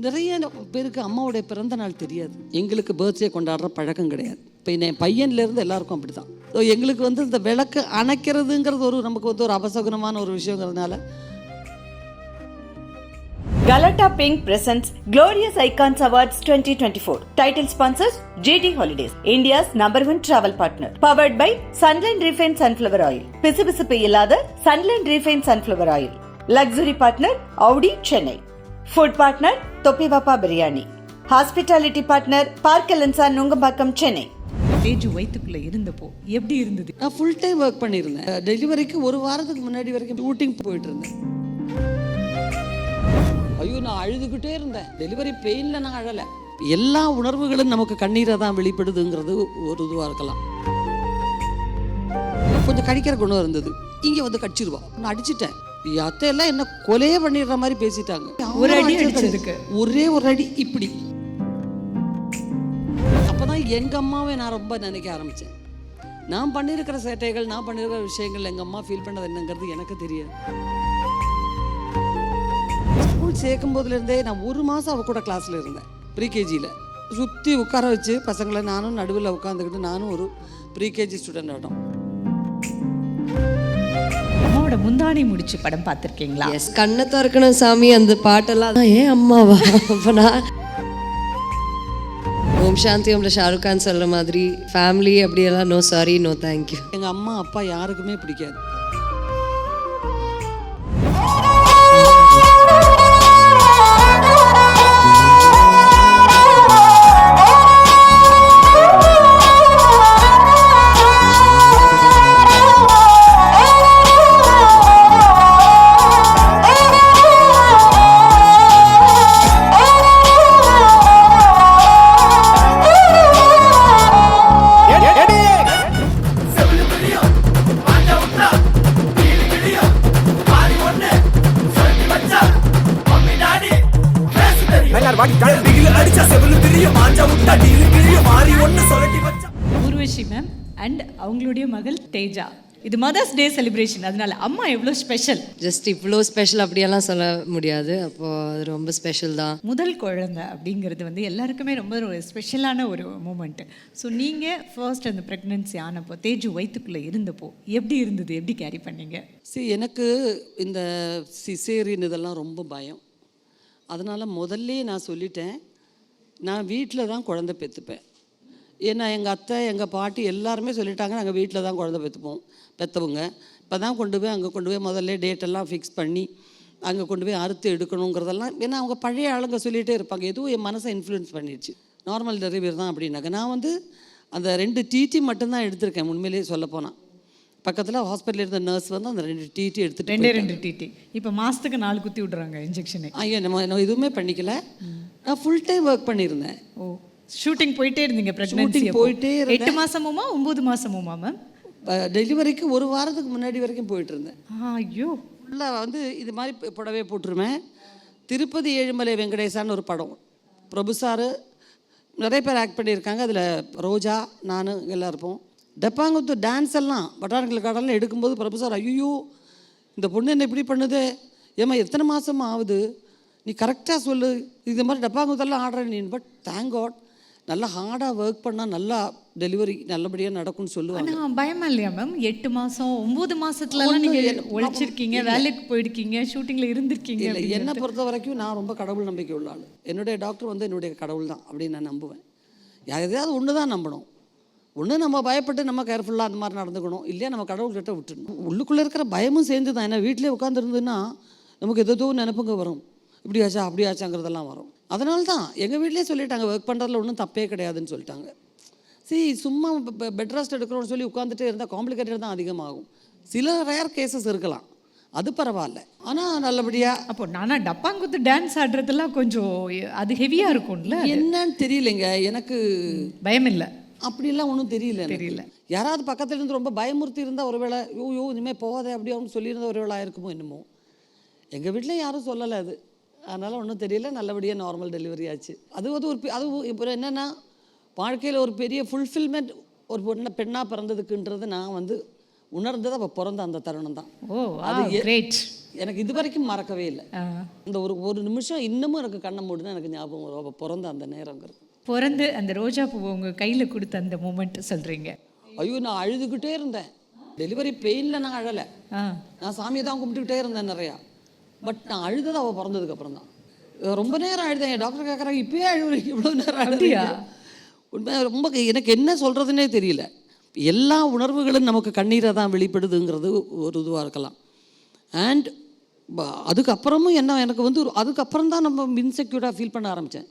நிறைய பேருக்கு அம்மாவுடைய பிறந்த நாள் தெரியாது. எங்களுக்கு பர்த்டே கொண்டாடுற பழக்கம் கிடையாது. இப்போ என் பையன்லேருந்து எல்லாருக்கும் அப்படி தான். ஸோ எங்களுக்கு வந்து இந்த விளக்கு அணைக்கிறதுங்கிறது ஒரு நமக்கு வந்து ஒரு அபசகுனமான ஒரு விஷயங்கிறதுனால. Galata Pink presents Glorious Icons Awards 2024. Title sponsors GT Holidays, India's #1 travel partner. Powered by Sunland Refined Sunflower Oil. பிசுபிசுப்பு இல்லாத Sunland Refined Sunflower Oil. Luxury partner Audi Chennai. Food partner Topi Vapa Biryani. Hospitality partner Park Alansa Nungambakkam Chennai. Teju வயிற்றுக்குள்ள இருந்தப்போ எப்படி இருந்தது? நான் full time work பண்ணியிருந்தேன். டெலிவரிக்கு ஒரு வாரத்துக்கு முன்னாடி வரைக்கும் ஷூட்டிங் போயிட்டு இருந்தேன். ஐயோ, நான் அழுதுகிட்டே இருந்தேன். டெலிவரி பெயினில் நான் அழலை. எல்லா உணர்வுகளும் நமக்கு கண்ணீரை தான் வெளிப்படுதுங்கிறது ஒரு இதுவாக இருக்கலாம். கொஞ்சம் கடிக்கிற குணம் இருந்தது. இங்கே வந்து கடிச்சிருவா. நான் அடிச்சிட்டேன். அத்தையெல்லாம் என்ன கொலையே பண்ணிடுற மாதிரி பேசிட்டாங்க. ஒரு அடி அடிச்சதுக்கு ஒரே ஒரு அடி இப்படி. அப்போதான் எங்கள் அம்மாவை நான் ரொம்ப நினைக்க ஆரம்பித்தேன். நான் பண்ணியிருக்கிற சேட்டைகள், நான் பண்ணியிருக்கிற விஷயங்கள் எங்கள் அம்மா ஃபீல் பண்ணது என்னங்கிறது எனக்கு தெரியாது. ஸ்கூல் சேர்க்கும் போதுலேருந்தே நான் ஒரு மாதம் அவ கூட கிளாஸில் இருந்தேன். ப்ரீகேஜியில் சுற்றி உட்கார வச்சு பசங்களை நானும் நடுவில் உட்காந்துக்கிட்டு நானும் ஒரு ப்ரீகேஜி ஸ்டூடெண்ட் ஆகிட்டோம். அம்மாவோட முந்தானை முடிச்சு படம் பார்த்துருக்கீங்களா? எஸ், கண்ணை திறக்கணும் சாமி அந்த பாட்டெல்லாம் ஏன் அம்மாவா? அப்போ நான் ஓம் சாந்தி ஓம்ல ஷாருக் கான் சொல்கிற மாதிரி ஃபேமிலி அப்படியெல்லாம் நோ சாரி நோ தேங்க்யூ. எங்கள் அம்மா அப்பா யாருக்குமே பிடிக்காது. ஊர்வஷி மேம் அண்ட் அவங்களுடைய மகள் தேஜா, இது மதர்ஸ் டே செலிப்ரேஷன், அதனால அம்மா எவ்வளோ ஸ்பெஷல்? ஜஸ்ட் இவ்வளோ ஸ்பெஷல் அப்படியெல்லாம் சொல்ல முடியாது. அப்போது அது ரொம்ப ஸ்பெஷல் தான். முதல் குழந்தை அப்படிங்கிறது வந்து எல்லாருக்குமே ரொம்ப ஒரு ஸ்பெஷலான ஒரு மூமெண்ட்டு. ஸோ நீங்கள் ஃபர்ஸ்ட் அந்த ப்ரெக்னென்சி ஆனப்போ தேஜு வயிற்றுக்குள்ளே இருந்தப்போ எப்படி இருந்தது? எப்படி கேரி பண்ணீங்க? எனக்கு இந்த சிசேரியன் இதெல்லாம் ரொம்ப பயம். அதனால் முதல்ல நான் சொல்லிட்டேன், நான் வீட்டில் தான் குழந்தை பெற்றுப்பேன். ஏன்னா எங்கள் அத்தை எங்கள் பாட்டி எல்லாருமே சொல்லிட்டாங்க, நாங்கள் வீட்டில் தான் குழந்தை பெற்றவங்க. இப்போ தான் கொண்டு போய் அங்கே கொண்டு போய் முதல்ல டேட்டெல்லாம் ஃபிக்ஸ் பண்ணி அங்கே கொண்டு போய் அறுத்து எடுக்கணுங்கிறதெல்லாம். ஏன்னா அவங்க பழைய ஆளுங்க சொல்லிகிட்டே இருப்பாங்க. எதுவும் என் மனசை இன்ஃப்ளூயன்ஸ் பண்ணிடுச்சு. நார்மல் டெலிவரி தான் அப்படின்னாக்க நான் வந்து அந்த 2 டிடி மட்டும்தான் எடுத்திருக்கேன். உண்மையிலேயே சொல்லப்போனால் பக்கத்தில் ஹாஸ்பிட்டலில் இருந்த நர்ஸ் வந்து அந்த 2 டிடி எடுத்துகிட்டு 2 டிடி இப்போ மாதத்துக்கு 4 குத்தி விட்றாங்க இன்ஜெக்ஷனு. ஐயா நம்ம எதுவுமே பண்ணிக்கல. நான் ஃபுல் டைம் ஒர்க் பண்ணியிருந்தேன். ஓ, ஷூட்டிங் போயிட்டே இருந்தீங்க? ப்ரெக்னென்சி போயிட்டே 8 மாதமுமா 9 மாதமுமா மேம்? டெலிவரிக்கு ஒரு வாரத்துக்கு முன்னாடி வரைக்கும் போயிட்டு இருந்தேன். ஐயோ, ஃபுல்லாக வந்து இது மாதிரி புடவை போட்டுருவேன். திருப்பதி ஏழுமலை வெங்கடேசான்னு ஒரு படம், பிரபு சார் நிறைய பேர் ஆக்ட் பண்ணியிருக்காங்க. அதில் ரோஜா நான் எல்லாம் இருப்போம். டப்பாங்குத்து டான்ஸ் எல்லாம் பட்டாணிக்கல் காடெல்லாம் எடுக்கும்போது பிரபு சார், ஐயோ இந்த பொண்ணு என்ன இப்படி பண்ணுது, ஏம்மா எத்தனை மாதமா ஆகுது, நீ கரெக்டாக சொல்லு, இந்த மாதிரி டப்பாங்குத்தெல்லாம் ஆடுறேன் நீ. பட் தேங்க் காட் நல்லா ஹார்டாக ஒர்க் பண்ணால் நல்லா டெலிவரி நல்லபடியாக நடக்கும்னு சொல்லுவாங்க. ஆனால் பயமா இல்லையா மேம்? 8 மாதம் 9 மாதத்துலலாம் நீங்கள் உழைச்சிருக்கீங்க, வேலைக்கு போயிருக்கீங்க, ஷூட்டிங்கில் இருந்திருக்கீங்க. இல்லை, என்னை பொறுத்த வரைக்கும் நான் ரொம்ப கடவுள் நம்பிக்கை உள்ள ஆள். என்னுடைய டாக்டர் வந்து என்னுடைய கடவுள் தான் அப்படின்னு நான் நம்புவேன். எதையாவது ஒன்று தான் நம்பணும். ஒன்று நம்ம பயப்பட்டு நம்ம கேர்ஃபுல்லாக அந்த மாதிரி நடந்துக்கணும், இல்லையா நம்ம கடவுள்கிட்ட விட்டுடணும். உள்ளுக்குள்ளே இருக்கிற பயமும் சேர்ந்து தான். ஏன்னா வீட்டிலே உட்காந்துருந்துன்னா நமக்கு எதோ நினைப்புங்க வரும், இப்படி ஆச்சா அப்படி ஆச்சாங்கிறதெல்லாம் வரும். அதனால தான் எங்கள் வீட்டிலே சொல்லிட்டாங்க, ஒர்க் பண்ணுறதுல ஒன்றும் தப்பே கிடையாதுன்னு சொல்லிட்டாங்க. சரி, சும்மா பெட் ரெஸ்ட் எடுக்கணும்னு சொல்லி உட்காந்துட்டே இருந்தால் காம்ப்ளிகேட்டட் தான் அதிகமாகும். சில ரேர் கேசஸ் இருக்கலாம், அது பரவாயில்ல. ஆனால் நல்லபடியாக. அப்போ நானா டப்பாங்குத்து டான்ஸ் ஆடுறதெல்லாம் கொஞ்சம் அது ஹெவியாக இருக்கும்ல? என்னன்னு தெரியலைங்க, எனக்கு பயம் இல்லை அப்படிலாம் ஒன்றும் தெரியல. யாராவது பக்கத்துல இருந்து ரொம்ப பயமுறுத்தி இருந்தால் ஒருவேளை யோ இனிமேல் போகாதே அப்படி அவங்க சொல்லியிருந்த ஒருவேளை ஆயிருக்குமோ என்னமோ. எங்கள் வீட்டில் யாரும் சொல்லலை அது, அதனால் ஒன்றும் தெரியல. நல்லபடியாக நார்மல் டெலிவரி ஆச்சு. அது இப்போ என்னென்னா வாழ்க்கையில் ஒரு பெரிய ஃபுல்ஃபில்மெண்ட் ஒரு பெண்ணாக பிறந்ததுக்குன்றது நான் வந்து உணர்ந்தது அப்போ பிறந்த அந்த தருணம் தான். ஓ, அது கிரேட். எனக்கு இது வரைக்கும் மறக்கவே இல்லை. இந்த ஒரு நிமிஷம் இன்னமும் எனக்கு கண்ணை மூடுனா எனக்கு ஞாபகம் வரும், அவள் பிறந்த அந்த நேரங்கிறது. பிறந்து அந்த ரோஜா பூவை உங்கள் கையில் கொடுத்த அந்த மூமெண்ட் சொல்கிறீங்க. ஐயோ, நான் அழுதுகிட்டே இருந்தேன். டெலிவரி பெயினில் நான் அழலை, நான் சாமியை தான் கும்பிட்டுக்கிட்டே இருந்தேன் நிறையா. பட் நான் அழுதது அவள் பிறந்ததுக்கப்புறம் தான். ரொம்ப நேரம் அழுதேன். என் டாக்டர் கேட்குறாங்க, இப்போயே அழுகுறீங்க, இவ்வளோ நேரம் அழுதியா? உண்மை ரொம்ப எனக்கு என்ன சொல்கிறதுனே தெரியல. எல்லா உணர்வுகளும் நமக்கு கண்ணீரை தான் வெளிப்படுதுங்கிறது ஒரு இதுவாக இருக்கலாம். அண்ட் அதுக்கப்புறமும் எனக்கு வந்து அதுக்கப்புறம் தான் நம்ம இன்செக்யூர்டாக ஃபீல் பண்ண ஆரம்பித்தேன்.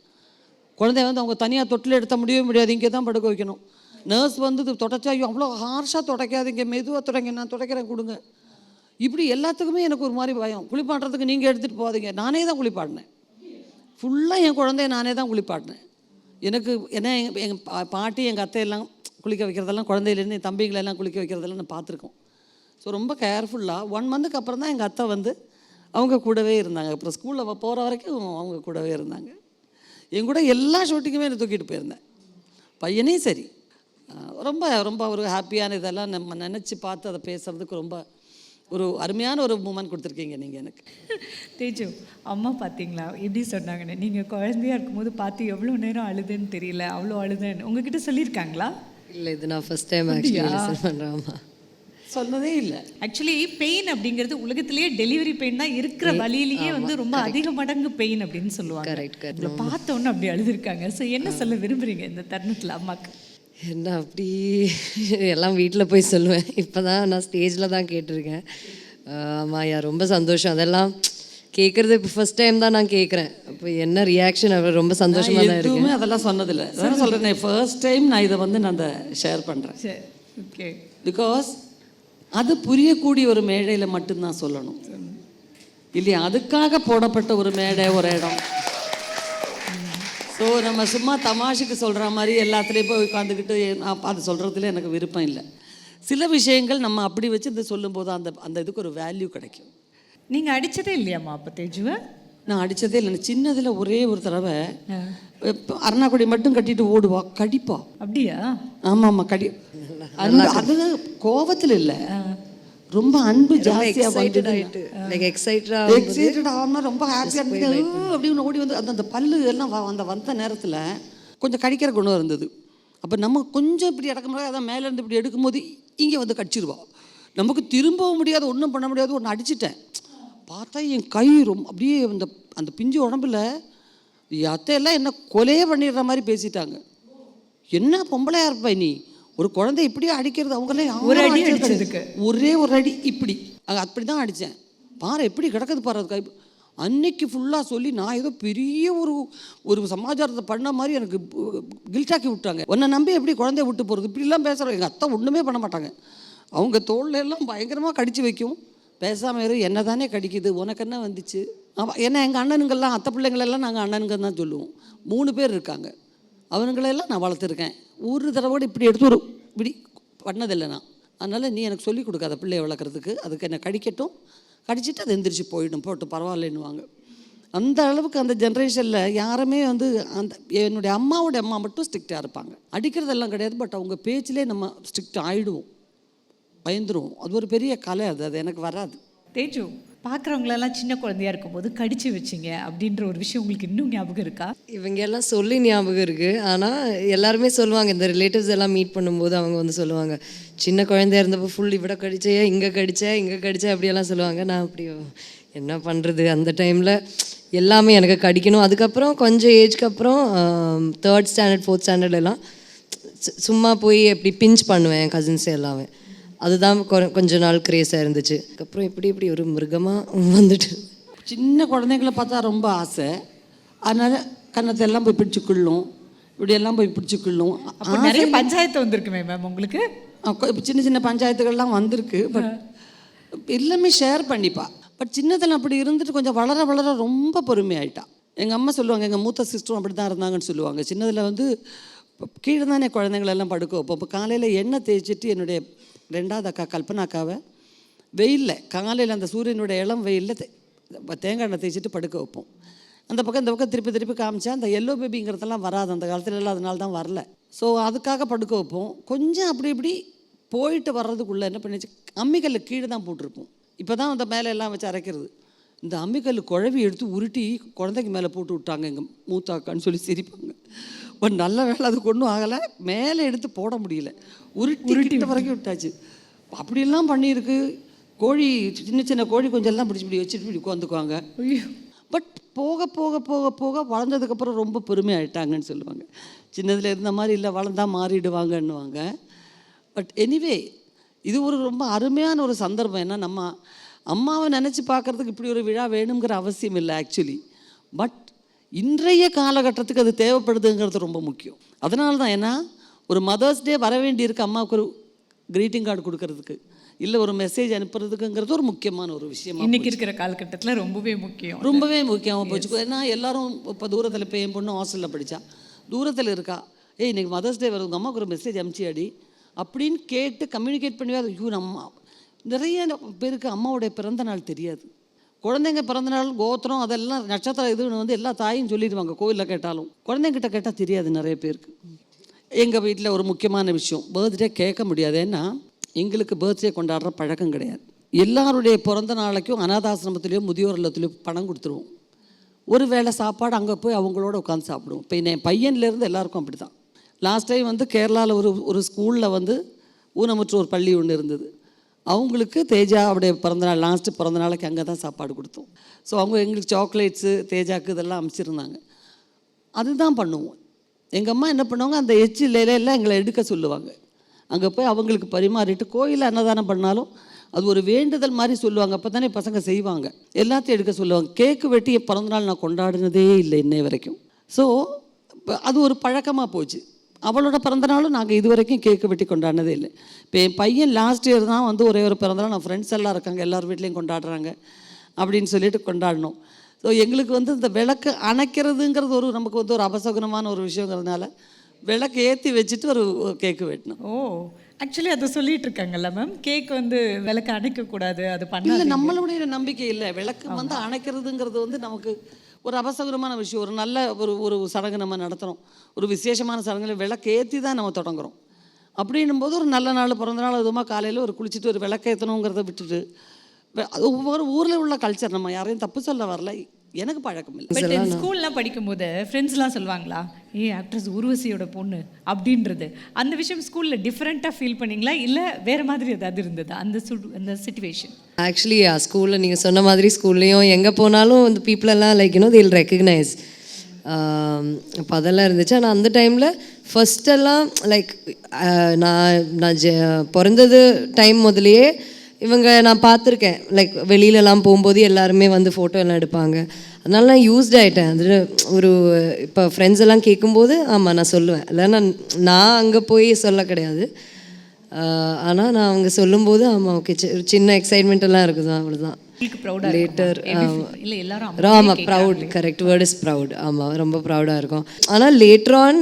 குழந்தைய வந்து அவங்க தனியாக தொட்டில் எடுத்த முடியவே முடியாது, இங்கே தான் படுக்க வைக்கணும். நர்ஸ் வந்து தொடச்சா, ஐயோ அவ்வளோ ஹார்ஷாக துடைக்காதீங்க, மெதுவாக துடைங்க, நான் துடைக்கிறேன் கொடுங்க. இப்படி எல்லாத்துக்குமே எனக்கு ஒரு மாதிரி பயம். குளிப்பாட்டுறதுக்கு நீங்கள் எடுத்துகிட்டு போகாதீங்க. நானே தான் குளிப்பாட்டினேன் ஃபுல்லாக. என் குழந்தைய நானே தான் குளிப்பாட்டினேன். எனக்கு ஏன்னா எங்கள் பாட்டி எங்கள் அத்தையெல்லாம் குளிக்க வைக்கிறதெல்லாம், குழந்தையிலேருந்து என் தம்பிங்களெல்லாம் குளிக்க வைக்கிறதெல்லாம் நான் பார்த்துருக்கோம். ஸோ ரொம்ப கேர்ஃபுல்லாக 1 மந்த்துக்கு அப்புறம் தான் எங்கள் அத்தை வந்து அவங்க கூடவே இருந்தாங்க. அப்புறம் ஸ்கூலில் போகிற வரைக்கும் அவங்க கூடவே இருந்தாங்க. என் கூட எல்லா ஷூட்டிங்குமே என்னை தூக்கிட்டு போயிருந்தேன், பையனையும் சரி. ரொம்ப ரொம்ப ஒரு ஹாப்பியான இதெல்லாம் நம்ம நினச்சி பார்த்து அதை பேசுகிறதுக்கு ரொம்ப ஒரு அருமையான ஒரு மூமெண்ட் கொடுத்துருக்கீங்க நீங்கள் எனக்கு. தேஜு, அம்மா பார்த்தீங்களா எப்படி சொன்னாங்கன்னு? நீங்கள் குழந்தையா இருக்கும்போது பார்த்து எவ்வளோ நேரம் அழுதுன்னு தெரியல, அவ்வளோ அழுதுன்னு உங்ககிட்ட சொல்லியிருக்காங்களா? இல்லை, இது நான் ஃபர்ஸ்ட் டைம் ஆக்சுவலி லிசன் பண்ணுறேன். சொன்னதே இல்லை. ஆக்சுவலி பெயின் அப்படிங்கிறது உலகத்திலேயே டெலிவரி பெயின் தான் இருக்கிற வழியிலேயே வந்து ரொம்ப அதிக மடங்கு பெயின் அப்படின்னு சொல்லுவாங்க. கரெக்ட். பார்த்தோன்னு அப்படி அழுதுருக்காங்க. ஸோ என்ன சொல்ல விரும்புறீங்க இந்த தருணத்தில் அம்மாக்கு? என்ன அப்படி எல்லாம் வீட்டில் போய் சொல்லுவேன். இப்போ தான் நான் ஸ்டேஜில் தான் கேட்டிருக்கேன். ஆமாம், ரொம்ப சந்தோஷம். அதெல்லாம் கேட்குறது இப்போ ஃபர்ஸ்ட் டைம் தான் நான் கேட்குறேன். அப்போ என்ன ரியாக்ஷன்? அவர் ரொம்ப சந்தோஷமாக தான் இருக்கு. எதுவுமே அதெல்லாம் சொன்னதில்லை. நான் சொல்கிறேன், ஃபர்ஸ்ட் டைம் நான் இதை வந்து நான் அதை ஷேர் பண்ணுறேன். சரி, ஓகே. பிகாஸ் அது புரியக்கூடிய ஒரு மேடையில் மட்டும்தான் சொல்லணும் இல்லையா? அதுக்காக போடப்பட்ட ஒரு மேடை, ஒரு இடம். ஸோ நம்ம சும்மா தமாஷுக்கு சொல்கிற மாதிரி எல்லாத்துலேயும் போய் உட்காந்துக்கிட்டு அது சொல்கிறதுல எனக்கு விருப்பம் இல்லை. சில விஷயங்கள் நம்ம அப்படி வச்சு இதை சொல்லும்போது அந்த இதுக்கு ஒரு வேல்யூ கிடைக்கும். நீங்கள் அடித்ததே இல்லையாம்மா அப்போ தேஜுவை? நான் அடித்ததே இல்லை. சின்னதில் ஒரே ஒரு தடவை அருணாக்குடி மட்டும் கட்டிட்டு ஓடுவா, கடிப்பா. அப்படியா? ஆமாம், கடி. அது கோபத்தில் இல்லை, ரொம்ப அன்பு ஜாஸ்தியாக எக்ஸைட்டட் ஆகணும், ரொம்ப ஹாப்பியாக இருந்தது. அப்படின்னு ஓடி வந்து அந்த பல்லு எல்லாம் வந்த நேரத்தில் கொஞ்சம் கடிக்கிற குணம் இருந்தது. அப்போ நம்ம கொஞ்சம் இப்படி அடக்க முடியாது, அதான் மேலேருந்து இப்படி எடுக்கும்போது இங்கே வந்து கடிச்சிருவா. நமக்கு திரும்பவும் முடியாது, ஒன்றும் பண்ண முடியாது. ஒன்று அடிச்சிட்டேன், பார்த்தா என் கை ரொம்ப அப்படியே அந்த பிஞ்சு உடம்புல அத்தையெல்லாம் என்ன கொலையே பண்ணிடுற மாதிரி பேசிட்டாங்க. என்ன பொம்பளையா இருப்ப நீ, ஒரு குழந்தை இப்படியே அடிக்கிறது? அவங்களே ஒரு அடி அடிச்சதுக்கு ஒரே ஒரு அடி இப்படி அப்படி தான் அடித்தேன். பாரு எப்படி கிடக்குது பாரு அது கை. அன்னைக்கு ஃபுல்லாக சொல்லி நான் ஏதோ பெரிய ஒரு சமாச்சாரத்தை பண்ண மாதிரி எனக்கு கில்ட்டாக்கி விட்டாங்க. உன்னை நம்பி எப்படி குழந்தைய விட்டு போகிறது? இப்படிலாம் பேசுகிறோம். எங்கள் அத்தை ஒன்றுமே பண்ண மாட்டாங்க, அவங்க தோல்ல எல்லாம் பயங்கரமாக கடித்து வைக்கும். பேசாமல் இரு, என்ன தானே கடிக்குது, உனக்கு என்ன வந்துச்சு? ஆமாம், ஏன்னா எங்கள் அண்ணனுங்கள்லாம், அத்தை பிள்ளைங்களெல்லாம் நாங்கள் அண்ணனுங்க தான் சொல்லுவோம். 3 பேர் இருக்காங்க, அவனுங்களெல்லாம் நான் வளர்த்துருக்கேன். ஒரு தடவை கூட இப்படி எடுத்து ஒரு இப்படி பண்ணதில்லை நான். அதனால் நீ எனக்கு சொல்லிக் கொடுக்காத பிள்ளையை வளர்க்குறதுக்கு. அதுக்கு என்ன கடிக்கட்டும், கடிச்சிட்டு அது எந்திரிச்சு போட்டு பரவாயில்லைன்னுவாங்க. அந்த அளவுக்கு அந்த ஜென்ரேஷனில் யாருமே வந்து என்னுடைய அம்மாவோட அம்மா மட்டும் ஸ்ட்ரிக்டாக இருப்பாங்க. அடிக்கிறதெல்லாம் கிடையாது, பட் அவங்க பேச்சிலே நம்ம ஸ்ட்ரிக்ட் ஆகிடுவோம், பயந்துருவோம். அது ஒரு பெரிய கலை. அது எனக்கு வராது. தேஜு, பார்க்குறவங்களெல்லாம் சின்ன குழந்தையா இருக்கும்போது கடிச்சு வச்சிங்க அப்படின்ற ஒரு விஷயம் உங்களுக்கு இன்னும் ஞாபகம் இருக்கா? இவங்க எல்லாம் சொல்லி ஞாபகம் இருக்குது. ஆனால் எல்லாருமே சொல்லுவாங்க, இந்த ரிலேட்டிவ்ஸ் எல்லாம் மீட் பண்ணும்போது அவங்க வந்து சொல்லுவாங்க, சின்ன குழந்தையா இருந்தப்போ ஃபுல் இவ்வளோ கடிச்சையா, இங்கே கடிச்ச அப்படியெல்லாம் சொல்லுவாங்க. நான் அப்படி என்ன பண்ணுறது, அந்த டைமில் எல்லாமே எனக்கு கடிக்கணும். அதுக்கப்புறம் கொஞ்சம் ஏஜ்க்கு அப்புறம் 3rd ஸ்டாண்டர்ட் 4th ஸ்டாண்டர்ட்லாம் சும்மா போய் எப்படி பிஞ்ச் பண்ணுவேன் என் கசின்ஸ் எல்லாமே. அதுதான் கொஞ்ச நாள் கிரேஸாக இருந்துச்சு. அதுக்கப்புறம் இப்படி ஒரு மிருகமாக வந்துட்டு. சின்ன குழந்தைங்களை பார்த்தா ரொம்ப ஆசை, அதனால் கன்னத்தை எல்லாம் போய் பிடிச்சிக்கொள்ளும், இப்படியெல்லாம் போய் பிடிச்சிக்கொள்ளும். நிறைய பஞ்சாயத்து வந்திருக்குமே மேம் உங்களுக்கு? சின்ன சின்ன பஞ்சாயத்துகள்லாம் வந்திருக்கு. பட் எல்லாமே ஷேர் பண்ணிப்பா. பட் சின்னதில் அப்படி இருந்துட்டு கொஞ்சம் வளர ரொம்ப பொறுமையாயிட்டா. எங்கள் அம்மா சொல்லுவாங்க, எங்கள் மூத்த சிஸ்டரும் அப்படி தான் இருந்தாங்கன்னு சொல்லுவாங்க. சின்னதில் வந்து கீழே தானே குழந்தைங்களெல்லாம் படுக்க வைப்போம். இப்போ காலையில் எண்ணெய் தேய்ச்சிட்டு என்னுடைய 2வது அக்கா கல்பனாக்காவை வெயிலில் காலையில் அந்த சூரியனுடைய இளம் வெயிலில் தேங்காய் எண்ணெய் தேய்ச்சிட்டு படுக்க வைப்போம். அந்த பக்கம் இந்த பக்கம் திருப்பி காமிச்சா அந்த எல்லோ பேபிங்கிறதெல்லாம் வராது அந்த காலத்துலலாம், அதனால தான் வரல. ஸோ அதுக்காக படுக்க வைப்போம். கொஞ்சம் அப்படி இப்படி போயிட்டு வர்றதுக்குள்ளே என்ன பண்ணிச்சு, அம்மிக்கல்ல கீழே தான் போட்டிருப்போம். இப்போ தான் அந்த மேலே எல்லாம் வச்சு அரைக்கிறது. இந்த அம்மிக்கல் குழவி எடுத்து உருட்டி குழந்தைக்கு மேலே போட்டு விட்டாங்க எங்கள் மூத்தாக்கான்னு சொல்லி சிரிப்பாங்க. பட் நல்ல வேலை அது கொண்டும் ஆகலை, மேலே எடுத்து போட முடியல, உருட்டி வரைக்கும் விட்டாச்சு. அப்படியெல்லாம் பண்ணியிருக்கு. கோழி சின்ன சின்ன கோழி கொஞ்சம் எல்லாம் பிடிச்சி இப்படி வச்சுட்டு இப்படி உட்காந்துக்குவாங்க. பட் போக போக போக போக வளர்ந்ததுக்கப்புறம் ரொம்ப பெருமையாயிட்டாங்கன்னு சொல்லுவாங்க. சின்னதில் இருந்த மாதிரி இல்லை, வளர்ந்தா மாறிடுவாங்கன்னுவாங்க. பட் எனிவே இது ஒரு ரொம்ப அருமையான ஒரு சந்தர்ப்பம். ஏன்னா நம்ம அம்மாவை நினச்சி பார்க்குறதுக்கு இப்படி ஒரு விழா வேணுங்கிற அவசியம் இல்லை ஆக்சுவலி. பட் இன்றைய காலகட்டத்துக்கு அது தேவைப்படுதுங்கிறது ரொம்ப முக்கியம். அதனால தான், ஏன்னா ஒரு மதர்ஸ் டே வர வேண்டியிருக்கு அம்மாவுக்கு ஒரு க்ரீட்டிங் கார்டு கொடுக்கறதுக்கு, இல்லை ஒரு மெசேஜ் அனுப்புறதுக்குங்கிறது ஒரு முக்கியமான ஒரு விஷயம். இன்னைக்கு இருக்கிற காலகட்டத்தில் ரொம்பவே முக்கியம் போச்சு. ஏன்னா எல்லாரும் இப்போ தூரத்தில், இப்போ என் பொண்ணு ஹாஸ்டலில் படித்தா, தூரத்தில் இருக்கா, இன்னைக்கு மதர்ஸ் டே வருது, உங்கள் அம்மாவுக்கு ஒரு மெசேஜ் அனுப்பிச்சியாடி அப்படின்னு கேட்டு கம்யூனிகேட் பண்ணி, ஐயோ நம்ம நிறைய பேருக்கு அம்மாவுடைய பிறந்த நாள் தெரியாது. குழந்தைங்க பிறந்த நாள், கோத்திரம், அதெல்லாம் நட்சத்திரம் இதுன்னு வந்து எல்லா தாயும் சொல்லிடுவாங்க கோவிலில் கேட்டாலும். குழந்தைங்கிட்ட கேட்டால் தெரியாது நிறைய பேருக்கு. எங்கள் வீட்டில் ஒரு முக்கியமான விஷயம், பர்த்டே கேட்க முடியாது. ஏன்னா எங்களுக்கு பர்த்டே கொண்டாடுற பழக்கம் கிடையாது. எல்லாருடைய பிறந்த நாளைக்கும் அனாதாசிரமத்துலேயோ முதியோர் இல்லத்துலேயோ பணம் கொடுத்துருவோம். ஒரு வேளை சாப்பாடு அங்கே போய் அவங்களோட உட்காந்து சாப்பிடுவோம். இப்போ என் பையன்லேருந்து எல்லாருக்கும் அப்படி தான். லாஸ்ட் டைம் வந்து கேரளாவில் ஒரு ஸ்கூலில் வந்து ஊனமுற்ற ஒரு பள்ளி ஒன்று இருந்தது. அவங்களுக்கு தேஜா அவருடைய பிறந்தநாள், லாஸ்ட்டு பிறந்த நாளைக்கு அங்கே தான் சாப்பாடு கொடுத்தோம். ஸோ அவங்க எங்களுக்கு சாக்லேட்ஸு தேஜாக்கு இதெல்லாம் அமைச்சிருந்தாங்க. அதுதான் பண்ணுவோம். எங்கள் அம்மா என்ன பண்ணுவாங்க, அந்த எச்சு இலையெல்லாம் எங்களை எடுக்க சொல்லுவாங்க. அங்கே போய் அவங்களுக்கு பரிமாறிட்டு, கோயிலில் அன்னதானம் பண்ணாலும் அது ஒரு வேண்டுதல் மாதிரி சொல்லுவாங்க. அப்போ தானே பசங்க செய்வாங்க. எல்லாத்தையும் எடுக்க சொல்லுவாங்க. கேக்கு வெட்டி என் பிறந்தநாள் நான் கொண்டாடினதே இல்லை இன்னை வரைக்கும். ஸோ அது ஒரு பழக்கமாக போச்சு. அவளோட பிறந்தநாளும் நாங்கள் இது வரைக்கும் கேக்கு வெட்டி கொண்டாடினதே இல்லை. இப்போ என் பையன் லாஸ்ட் இயர் தான் வந்து ஒரே ஒரு பிறந்தநாள், நான் ஃப்ரெண்ட்ஸ் எல்லாம் இருக்காங்க, எல்லார் வீட்லேயும் கொண்டாடுறாங்க அப்படின்னு சொல்லிட்டு கொண்டாடினோம். ஸோ எங்களுக்கு வந்து இந்த விளக்கு அணைக்கிறதுங்கிறது ஒரு நமக்கு வந்து ஒரு அபசகுனமான ஒரு விஷயங்கிறதுனால விளக்கு ஏற்றி வச்சுட்டு ஒரு கேக்கு வெட்டினோம். ஓ, ஆக்சுவலி அதை சொல்லிட்டு இருக்காங்கல்ல மேம், கேக் வந்து விளக்கு அணைக்கக்கூடாது, அது பண்ண இல்லை, நம்மளுடைய நம்பிக்கை இல்லை. விளக்கு வந்து அணைக்கிறதுங்கிறது வந்து நமக்கு ஒரு அபசகுரமான விஷயம். ஒரு நல்ல ஒரு சடங்கு நம்ம நடத்துகிறோம், ஒரு விசேஷமான சடங்குல விளக்கு ஏற்றி தான் நம்ம தொடங்குறோம். அப்படின்னும் போது ஒரு நல்ல நாள், பிறந்த நாள், அதுமா காலையில் ஒரு குளிச்சுட்டு ஒரு விளக்கு ஏற்றணுங்கிறத விட்டுட்டு, அது ஒவ்வொரு ஊரில் உள்ள கல்ச்சர், நம்ம யாரையும் தப்பு சொல்ல வரல, எனக்கு பழக்கம் இல்லை. பட் ஸ்கூல்லாம் படிக்கும்போது ஃப்ரெண்ட்ஸ்லாம் சொல்லுவாங்களா, ஆக்ட்ரஸ் ஊர்வசியோட பொண்ணு அப்படின்றது, அந்த விஷயம் ஸ்கூலில் டிஃப்ரெண்ட்டாக ஃபீல் பண்ணிங்களா, இல்லை வேறு மாதிரி ஏதாவது இருந்தது அந்த சிச்சுவேஷன்? ஆக்சுவலி ஸ்கூலில் நீங்கள் சொன்ன மாதிரி ஸ்கூல்லேயும் எங்கே போனாலும் இந்த பீப்புளெல்லாம் லைக் they'll recognize. அப்போ அதெல்லாம் இருந்துச்சு. ஆனால் அந்த டைமில் ஃபஸ்ட்டெல்லாம் லைக் நான் பிறந்தது டைம் முதலையே இவங்க நான் பார்த்துருக்கேன். லைக் வெளியிலலாம் போகும்போது எல்லாருமே வந்து ஃபோட்டோ எல்லாம் எடுப்பாங்க. அதனால நான் யூஸ்ட் ஆகிட்டேன். அது ஒரு இப்போ ஃப்ரெண்ட்ஸ் எல்லாம் கேட்கும்போது ஆமாம் நான் சொல்லுவேன். இல்லைன்னா நான் அங்கே போய் சொல்ல கிடையாது. ஆனால் நான் அவங்க சொல்லும்போது ஆமாம் ஓகே, சின்ன எக்ஸைட்மெண்ட் எல்லாம் இருக்குது, அவ்வளோதான். லேட்டர் ஆமாம், proud, correct word is proud. ஆமாம், ரொம்ப ப்ரௌடாக இருக்கும். ஆனால் லேட்டர் ஆன்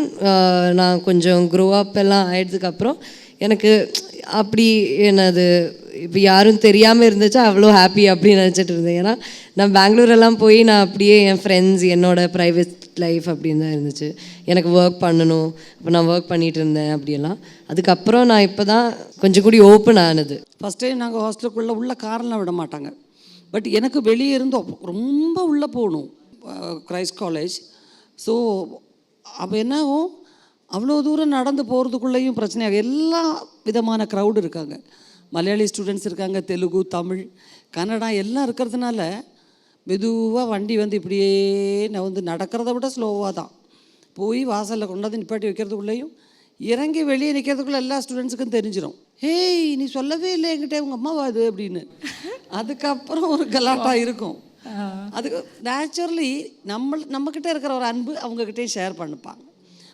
நான் கொஞ்சம் க்ரோ அப் எல்லாம் ஆகிடுறதுக்கப்புறம் எனக்கு அப்படி என்னது இப்போ யாரும் தெரியாமல் இருந்துச்சா அவ்வளோ ஹாப்பி அப்படின்னு நினச்சிட்டு இருந்தேன். ஏன்னா நான் பெங்களூரெல்லாம் போய் நான் அப்படியே என் ஃப்ரெண்ட்ஸ், என்னோடய ப்ரைவேட் லைஃப் அப்படின்னு தான் இருந்துச்சு. எனக்கு ஒர்க் பண்ணணும், அப்போ நான் ஒர்க் பண்ணிகிட்டு இருந்தேன் அப்படியெல்லாம். அதுக்கப்புறம் நான் இப்போ தான் கொஞ்சம் கூடி ஓப்பன் ஆனது. ஃபஸ்ட் டைம் நாங்கள் ஹாஸ்டலுக்குள்ளே உள்ள காரெலாம் விட மாட்டாங்க. பட் எனக்கு வெளியே இருந்து ரொம்ப உள்ளே போகணும், கிரைஸ்ட் காலேஜ். ஸோ அப்போ என்னாகும், அவ்வளோ தூரம் நடந்து போகிறதுக்குள்ளேயும் பிரச்சனையாக, எல்லா விதமான க்ரௌடு இருக்காங்க. மலையாளி ஸ்டூடெண்ட்ஸ் இருக்காங்க, தெலுங்கு, தமிழ், கன்னடா எல்லாம் இருக்கிறதுனால மெதுவாக வண்டி வந்து இப்படியே நான் வந்து நடக்கிறத விட ஸ்லோவாக தான் போய் வாசலில் கொண்டாந்து நிப்பாட்டி வைக்கிறதுக்குள்ளேயும் இறங்கி வெளியே நிற்கிறதுக்குள்ளே எல்லா ஸ்டூடெண்ட்ஸுக்கும் தெரிஞ்சிடும், ஹேய் நீ சொல்லவே இல்லை என்கிட்ட உங்கள் அம்மாவா அது அப்படின்னு. அதுக்கப்புறம் ஒரு கலாட்டா இருக்கும். அதுக்கு நேச்சுரலி நம்மக்கிட்ட இருக்கிற ஒரு அன்பு அவங்கக்கிட்டே ஷேர் பண்ணிப்பாங்க.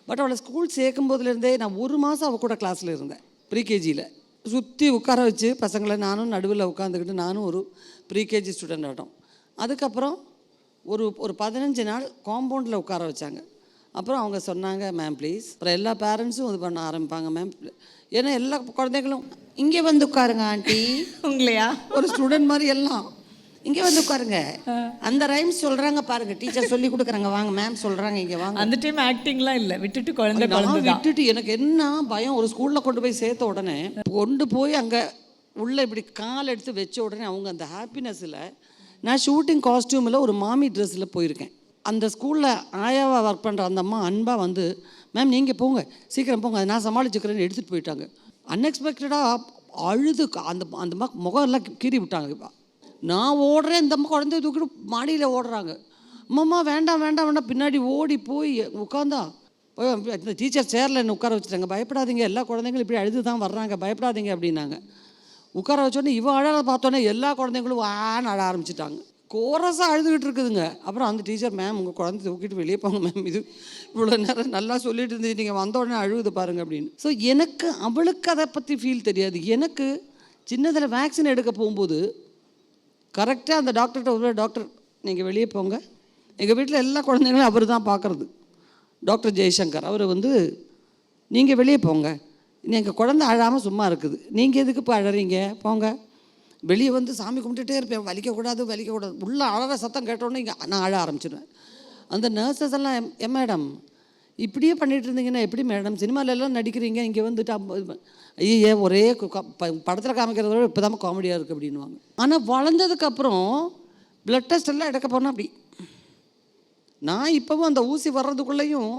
பட் அவளை ஸ்கூல் சேர்க்கும் போதுலேருந்தே நான் 1 மாதம் அவள் கூட கிளாஸில் இருந்தேன். ப்ரீகேஜியில் சுற்றி உட்கார வச்சு பசங்களை நானும் நடுவில் உட்காந்துக்கிட்டு நானும் ஒரு ப்ரீகேஜி ஸ்டூடெண்ட் ஆகிட்டோம். அதுக்கப்புறம் ஒரு 15 நாள் காம்பவுண்டில் உட்கார வச்சாங்க. அப்புறம் அவங்க சொன்னாங்க, மேம் ப்ளீஸ். அப்புறம் எல்லா பேரண்ட்ஸும் இது பண்ண ஆரம்பிப்பாங்க, மேம். ஏன்னா எல்லா குழந்தைகளும் இங்கே வந்து உட்காருங்க ஆண்டி, உங்களையா ஒரு ஸ்டூடெண்ட் மாதிரி எல்லாம் இங்கே வந்து உட்காருங்க, அந்த ரைம்ஸ் சொல்கிறாங்க பாருங்கள், டீச்சர் சொல்லி கொடுக்குறாங்க, வாங்க மேம் சொல்கிறாங்க இங்கே வாங்க. அந்த டைம் ஆக்டிங்லாம் இல்லை, விட்டுட்டு குழந்தை விட்டுட்டு எனக்கு என்ன பயம், ஒரு ஸ்கூலில் கொண்டு போய் சேர்த்த உடனே கொண்டு போய் அங்கே உள்ளே இப்படி கால் எடுத்து வச்ச உடனே அவங்க அந்த ஹாப்பினஸில், நான் ஷூட்டிங் காஸ்டியூமில் ஒரு மாமி ட்ரெஸ்ஸில் போயிருக்கேன். அந்த ஸ்கூலில் ஆயாவாக ஒர்க் பண்ணுற அந்த அம்மா அன்பாக வந்து, மேம் நீங்கள் போங்க, சீக்கிரம் போங்க, நான் சமாளிச்சுக்கிறேன்னு எடுத்துகிட்டு போயிட்டாங்க. அன்எக்ஸ்பெக்டடாக அழுது அந்த அந்த முகம் எல்லாம் கீறி விட்டாங்க. நான் ஓடுறேன், இந்த அம்மா குழந்தைய தூக்கிட்டு மாடியில் ஓடுறாங்க. அம்மா வேண்டாம் வேண்டாம் வேண்டாம், பின்னாடி ஓடி போய் உட்காந்தா இந்த டீச்சர் சேரில் என்ன உட்கார வச்சுட்டாங்க. பயப்படாதீங்க, எல்லா குழந்தைங்களும் இப்படி அழுது தான் வர்றாங்க, பயப்படாதீங்க அப்படின்னாங்க. உட்கார வச்சோடனே இவன் அழகாக பார்த்தோன்னே எல்லா குழந்தைங்களும் வான்னு அழ ஆரம்பிச்சிட்டாங்க. கோரஸாக அழுதுகிட்டு இருக்குதுங்க. அப்புறம் அந்த டீச்சர், மேம் உங்கள் குழந்தை தூக்கிட்டு வெளியே போங்க மேம், இது இவ்வளோ நேரம் நல்லா சொல்லிட்டு இருந்துச்சு, நீங்கள் வந்த உடனே அழுகுது பாருங்க அப்படின்னு. ஸோ எனக்கு அவளுக்கு அதை பற்றி ஃபீல் தெரியாது. எனக்கு சின்னதில் வேக்சின் எடுக்க போகும்போது கரெக்டாக அந்த டாக்டர்கிட்ட, டாக்டர் நீங்கள் வெளியே போங்க, எங்கள் வீட்டில் எல்லா குழந்தைங்களும் அவர் தான் பார்க்குறது, டாக்டர் ஜெய்சங்கர். அவர் வந்து நீங்கள் வெளியே போங்க, எங்கள் குழந்தை அழாமல் சும்மா இருக்குது, நீங்கள் எதுக்கு இப்போ அழறீங்க, போங்க. வெளியே வந்து சாமி கும்பிட்டுட்டே இருப்பேன், வலிக்கக்கூடாது வலிக்கக்கூடாது. உள்ளே அழற சத்தம் கேட்டோன்னே இங்கே நான் அழ ஆரம்பிச்சிடுவேன். அந்த நர்சஸ் எல்லாம், மேடம் இப்படியே பண்ணிகிட்டு இருந்தீங்கன்னா எப்படி மேடம், சினிமாலெல்லாம் நடிக்கிறீங்க, இங்கே வந்துட்டு ஐயே ஒரே படத்தில் காமிக்கிறத விட இப்போ தான் காமெடியாக இருக்குது அப்படின்வாங்க. ஆனால் வளர்ந்ததுக்கப்புறம் ப்ளட் டெஸ்ட் எல்லாம் எடுக்க போனால் அப்படி நான் இப்போவும் அந்த ஊசி வர்றதுக்குள்ளேயும்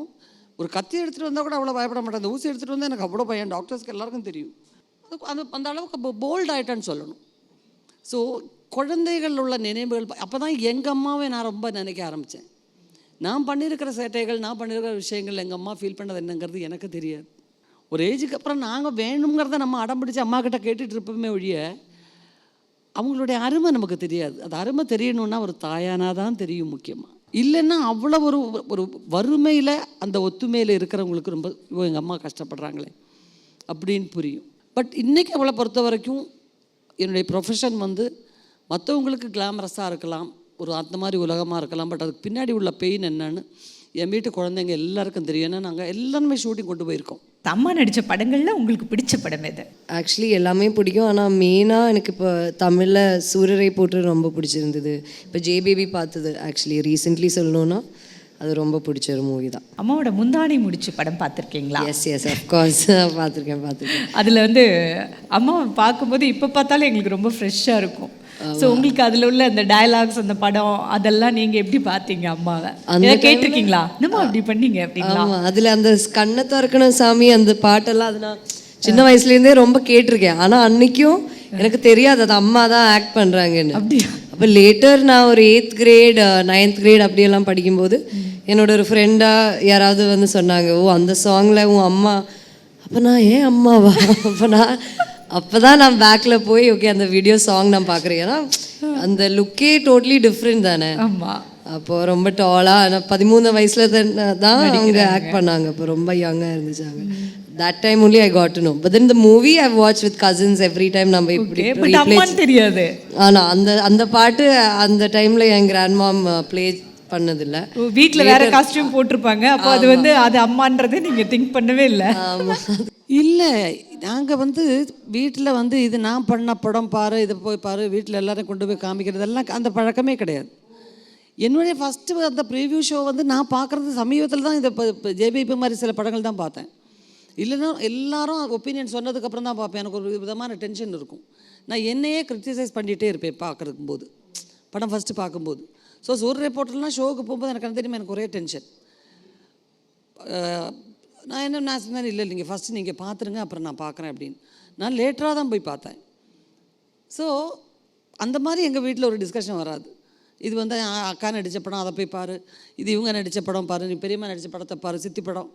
ஒரு கத்தி எடுத்துகிட்டு வந்தால் கூட அவ்வளோ பயப்பட மாட்டேன். அந்த ஊசி எடுத்துகிட்டு வந்தால் எனக்கு அவ்வளோ பயம், டாக்டர்ஸ்க்கு எல்லாருக்கும் தெரியும். அது அந்த அளவுக்கு போல்ட் ஆகிட்டேன்னு சொல்லணும். ஸோ குழந்தைகள் உள்ள நினைவுகள், அப்போ தான் எங்கள் அம்மாவை நான் ரொம்ப நினைக்க ஆரம்பித்தேன். நான் பண்ணியிருக்கிற சேட்டைகள், நான் பண்ணியிருக்கிற விஷயங்கள் எங்கள் அம்மா ஃபீல் பண்ணது என்னங்கிறது எனக்கு தெரியாது. ஒரு ஏஜுக்கு அப்புறம் நாங்கள் வேணுங்கிறத நம்ம அடம் பிடிச்சி அம்மாக்கிட்ட கேட்டுட்டு இருப்போமே ஒழிய அவங்களுடைய அருமை நமக்கு தெரியாது. அது அருமை தெரியணுன்னா ஒரு தாயானா தான் தெரியும் முக்கியமாக. இல்லைன்னா அவ்வளோ ஒரு வறுமையில் அந்த ஒத்துமையில் இருக்கிறவங்களுக்கு ரொம்ப எங்கள் அம்மா கஷ்டப்படுறாங்களே அப்படின்னு புரியும். பட் இன்றைக்கி அவளை பொறுத்த வரைக்கும் என்னுடைய ப்ரொஃபஷன் வந்து மற்றவங்களுக்கு கிளாமரஸாக இருக்கலாம், ஒரு அந்த மாதிரி உலகமாக இருக்கலாம். பட் அதுக்கு பின்னாடி உள்ள பெயின் என்னன்னு என் வீட்டு குழந்தைங்க எல்லாருக்கும் தெரியும். ஏன்னா நாங்கள் எல்லாருமே ஷூட்டிங் கொண்டு போயிருக்கோம். அம்மா நடித்த படங்களில் உங்களுக்கு பிடிச்ச படம் எது? ஆக்சுவலி எல்லாமே பிடிக்கும். ஆனால் மெயினாக எனக்கு இப்போ தமிழில் சூரரை போட்டு ரொம்ப பிடிச்சிருந்தது. இப்போ ஜேபேபி பார்த்தது ஆக்சுவலி ரீசெண்ட்லி சொல்லணுன்னா அது ரொம்ப பிடிச்ச ஒரு மூவி தான். அம்மாவோட முந்தானை முடிச்சு படம் பார்த்துருக்கீங்களா? எஸ் அஃப்கோர்ஸ் பார்த்துருக்கேன். அதில் வந்து அம்மாவை பார்க்கும்போது இப்போ பார்த்தாலும் எங்களுக்கு ரொம்ப ஃப்ரெஷ்ஷாக இருக்கும். ஸோ உங்களுக்கு அதில் உள்ள அந்த டயலாக்ஸ், அந்த படம் அதெல்லாம் நீங்கள் எப்படி பார்த்தீங்க அம்மாவை? கேட்டிருக்கீங்களா நம்ம அப்படி பண்ணீங்க அப்படிங்களா? ஆமாம், அதில் அந்த கண்ணை திறக்கணும் சாமி அந்த பாட்டெல்லாம் அது நான் சின்ன வயசுலேருந்தே ரொம்ப கேட்டிருக்கேன். ஆனால் அன்னைக்கும் எனக்கு தெரியாது அது அம்மா தான் ஆக்ட் பண்ணுறாங்கன்னு. அப்படியா? அப்போ லேட்டர் நான் ஒரு 8th grade 9th grade அப்படியெல்லாம் படிக்கும்போது என்னோட ஒரு ஃப்ரெண்டாக யாராவது வந்து சொன்னாங்க, ஓ அந்த சாங்கில் உன் அம்மா. அப்போ நான் ஏன் அம்மாவா? அப்போ தான் நான் பேக்கில் போய் ஓகே அந்த வீடியோ சாங் நான் பார்க்குறேன். ஏன்னா அந்த லுக்கே டோட்டலி டிஃப்ரெண்ட் தானே. ஆமாம். அப்போது ரொம்ப டாலாக, ஆனால் 13 வயசில் தான் அவங்க ஆக்ட் பண்ணாங்க. அப்போ ரொம்ப யங்காக இருந்துச்சாங்க. That time only I got to know. But then the movie I've watched with cousins every time. நம்ம இப்படி தெரியாது. ஆனால் அந்த பாட்டு அந்த டைமில் என் கிராண்ட் மாம் ப்ளே பண்ணதில்லை. வீட்டில் வேற காஸ்டியூம் போட்டிருப்பாங்க. அப்போ அது வந்து அது அம்மான்றதை நீங்கள் திங்க் பண்ணவே இல்லை? இல்லை, நாங்கள் வந்து வீட்டில் வந்து இது நான் பண்ண படம் பாரு, இதை போய் பாரு, வீட்டில் எல்லாரும் கொண்டு போய் காமிக்கிறதெல்லாம் அந்த பழக்கமே கிடையாது. என்னுடைய ஃபஸ்ட்டு அந்த ப்ரிவ்யூ ஷோ வந்து நான் பார்க்குறது சமீபத்தில் தான். இந்த ஜேபிபி மாதிரி சில படங்கள் தான் பார்த்தேன். இல்லைன்னா எல்லாரும் ஒப்பீனியன் சொன்னதுக்கப்புறம் தான் பார்ப்பேன். எனக்கு ஒரு விதமான டென்ஷன் இருக்கும். நான் என்னையே கிரிட்டிசைஸ் பண்ணிகிட்டே இருப்பேன் பார்க்குறதுக்கும் போது, படம் ஃபஸ்ட்டு பார்க்கும்போது. ஸோ சூரிய ரிப்போர்ட்டர்லாம் ஷோவுக்கு போகும்போது எனக்கு தெரியுமா எனக்கு ஒரே டென்ஷன். நான் சொன்னேன், இல்லை நீங்கள் ஃபஸ்ட்டு நீங்கள் பார்த்துருங்க அப்புறம் நான் பார்க்குறேன் அப்படின்னு. நான் லேட்டராக தான் போய் பார்த்தேன். ஸோ அந்த மாதிரி எங்கள் வீட்டில் ஒரு டிஸ்கஷன் வராது. இது வந்து அக்கா நடித்த படம் அதை போய் பாரு, இது இவங்க நடித்த படம் பாரு, நீ பெரியம்மா நடித்த படத்தை பாரு, சித்தி படம்.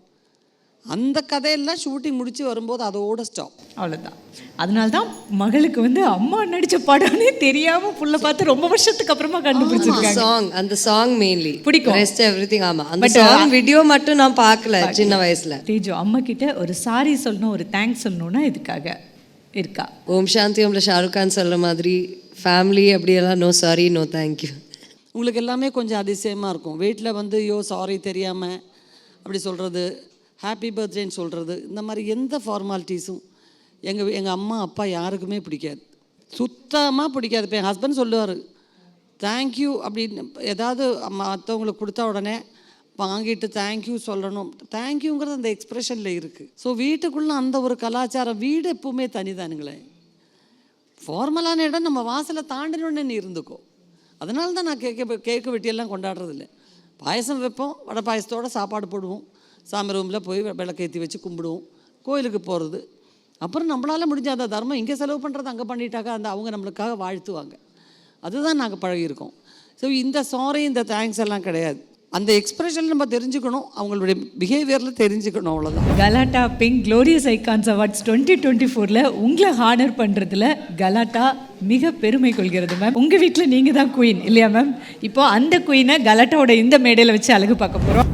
அந்த கதையெல்லாம் ஷூட்டிங் முடிச்சு வரும்போது அதோட ஸ்டாப். அவ்வளோதான். அதனால தான் மகளுக்கு வந்து அம்மா நடித்த படம்னே தெரியாமல் புள்ள பார்த்து ரொம்ப வருஷத்துக்கு அப்புறமா கண்டுபிடிச்சிருக்காங்க. சாங், அந்த சாங் மெயின்லி பிடிக்கும். Rest everything. ஆமாம், அந்த சாங் வீடியோ மட்டும் நான் பார்க்கல சின்ன வயசில். தேஜு அம்மா கிட்ட ஒரு சாரி சொல்லணும், ஒரு தேங்க்ஸ் சொல்லணும்னா இதுக்காக இருக்கா? ஓம் சாந்தி ஓம்ல ஷாருக் கான் சொல்கிற மாதிரி ஃபேமிலி அப்படியெல்லாம் நோ சாரி நோ தேங்க்யூ. உங்களுக்கு எல்லாமே கொஞ்சம் அதிசயமாக இருக்கும். வீட்டில் வந்து சாரி தெரியாமல் அப்படி சொல்கிறது, ஹாப்பி பர்த்டேன்னு சொல்கிறது, இந்த மாதிரி எந்த ஃபார்மாலிட்டிஸும் எங்கள் அம்மா அப்பா யாருக்குமே பிடிக்காது, சுத்தமாக பிடிக்காது. இப்போ என் ஹஸ்பண்ட் சொல்லுவார் தேங்க்யூ அப்படின்னு ஏதாவது மற்றவங்களுக்கு கொடுத்தா உடனே வாங்கிட்டு தேங்க்யூ சொல்லணும். தேங்க்யூங்கிறது அந்த எக்ஸ்ப்ரெஷனில் இருக்குது. ஸோ வீட்டுக்குள்ளே அந்த ஒரு கலாச்சாரம், வீடு எப்பவுமே தனிதானுங்களே. ஃபார்மலான இடம் நம்ம வாசலை தாண்டினோடனே நீ இருந்துக்கோ. அதனால தான் நான் கேக்கு வெட்டியெல்லாம் கொண்டாடுறதில்ல. பாயசம் வைப்போம், வடை பாயசத்தோடு சாப்பாடு போடுவோம், சாமி ரூமில் போய் விளக்கேற்றி வச்சு கும்பிடுவோம், கோயிலுக்கு போகிறது. அப்புறம் நம்மளால் முடிஞ்ச அந்த தர்மம் இங்கே செலவு பண்ணுறது அங்கே பண்ணிட்டாக்கா அந்த அவங்க நம்மளுக்காக வாழ்த்துவாங்க. அதுதான் நாங்கள் பழகியிருக்கோம். ஸோ இந்த சாரி இந்த தேங்க்ஸ் எல்லாம் கிடையாது. அந்த எக்ஸ்பிரஷன் நம்ம தெரிஞ்சுக்கணும், அவங்களுடைய பிஹேவியரில் தெரிஞ்சுக்கணும், அவ்வளோதான். கலாட்டா பிங்க் க்ளோரியஸ் ஐகான்ஸ் அவார்ட்ஸ் 2024 உங்களை ஹானர் பண்ணுறதுல கலாட்டா மிக பெருமை கொள்கிறது மேம். உங்கள் வீட்டில் நீங்கள் தான் குயின் இல்லையா மேம்? இப்போ அந்த குயினை கலாட்டாவோட இந்த மேடையில் வச்சு அழகு பார்க்க போகிறோம்.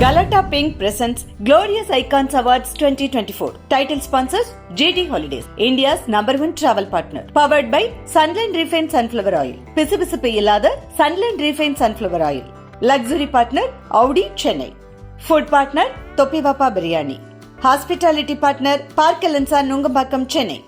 Galata Pink presents Glorious Icons Awards 2024. Title sponsors JD Holidays, India's #1 travel partner. Powered by Sunland Refined Sunflower Oil. பிசுபிசுப்பு இல்லாத Sunland Refined Sunflower Oil. Luxury partner Audi Chennai. Food partner Toppivappa Biryani. Hospitality partner Park Elansa Nungambakkam Chennai.